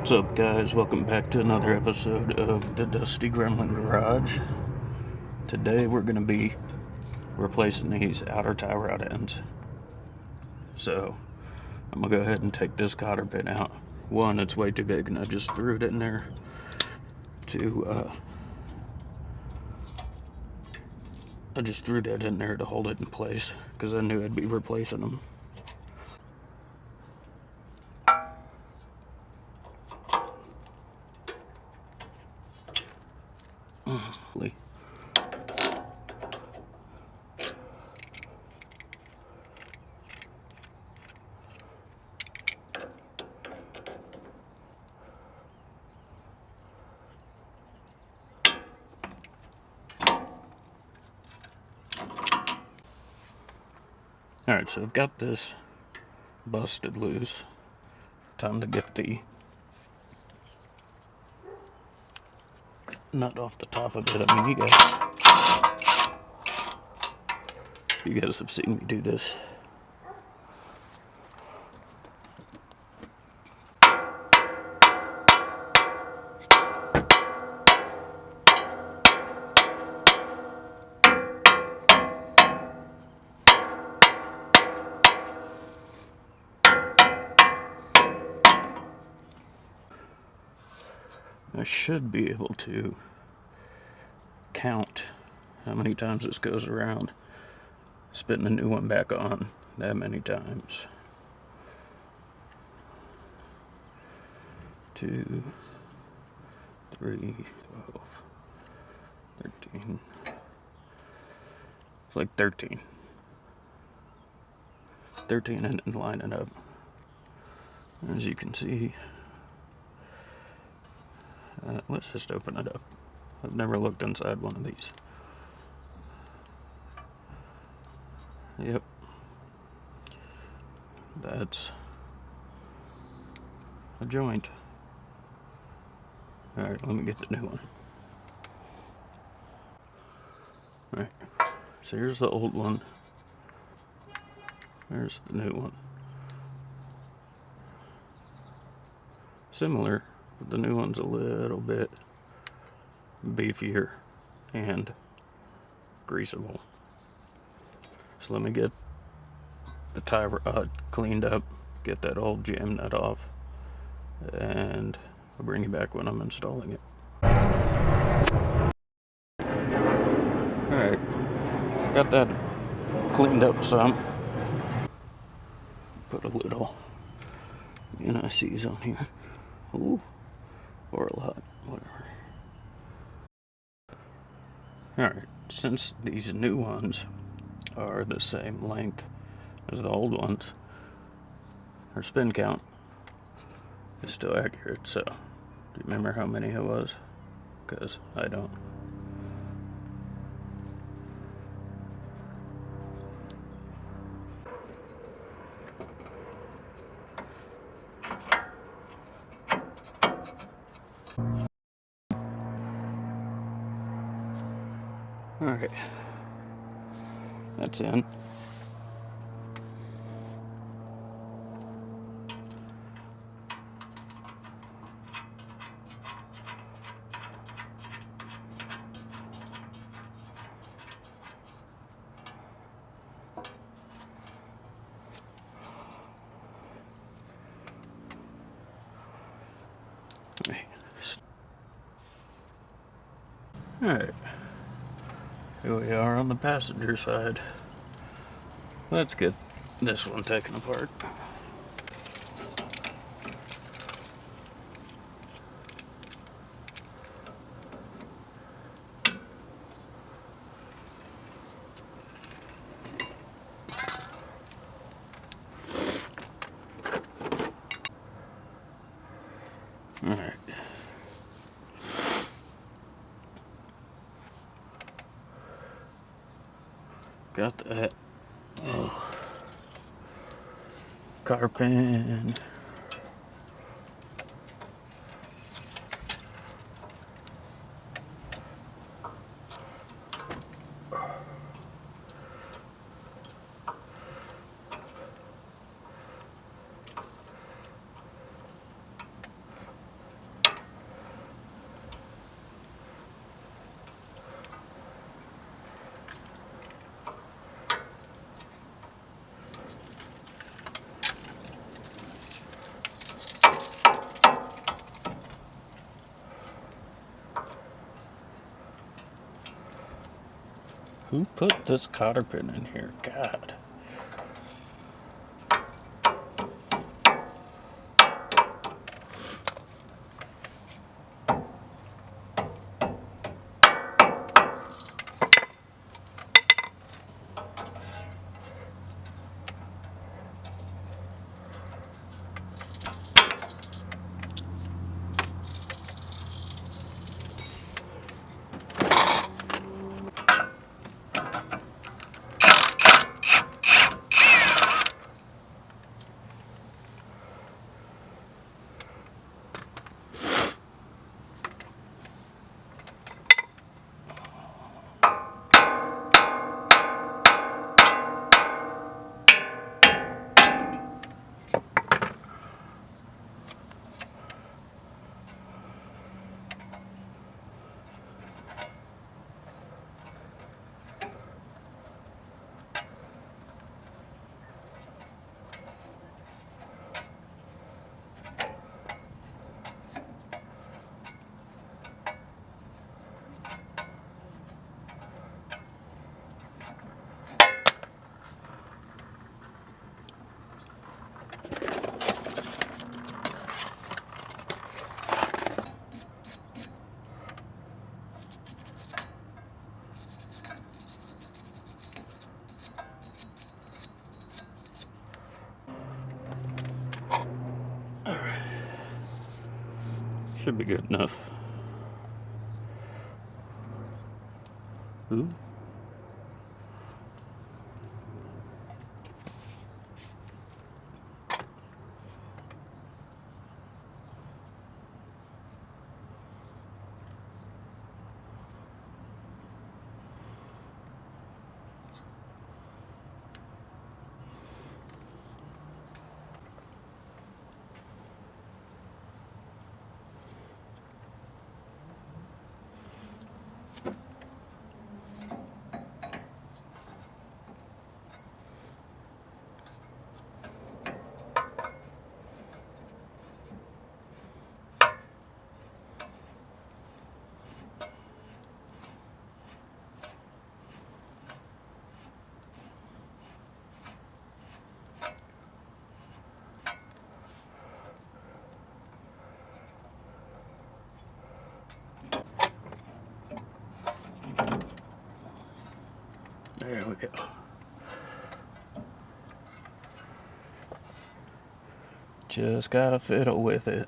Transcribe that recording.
What's up, guys? Welcome back to another episode of the Dusty Gremlin Garage. Today we're going to be replacing these outer tie rod ends. So I'm going to go ahead and take this cotter pin out. One, it's way too big and I just threw it in there to I just threw that in there to hold it in place because I knew I'd be replacing them. Alright, so I've got this busted loose. Time to get the nut off the top of it. I mean, you guys have seen me do this. I should be able to count how many times this goes around, spitting a new one back on that many times. 2, 3, 12, 13. It's like 13. 13 and then line it up. As you can see, let's just open it up. I've never looked inside one of these. Yep. That's a joint. Alright, let me get the new one. Alright, so here's the old one. There's the new one. Similar, but the new one's a little bit beefier and greasable. So let me get the tie rod cleaned up, get that old jam nut off, and I'll bring you back when I'm installing it. Alright, got that cleaned up some. Put a little NICs on here. Ooh, or a lot, whatever. Alright, since these new ones are the same length as the old ones, our spin count is still accurate. So, do you remember how many it was? Because I don't. Alright, that's in. Alright, here we are on the passenger side. Let's get this one taken apart. Alright. Got that. Oh. Cotter pin. Who put this cotter pin in here? God. Should be good enough. Ooh. There we go. Just gotta fiddle with it.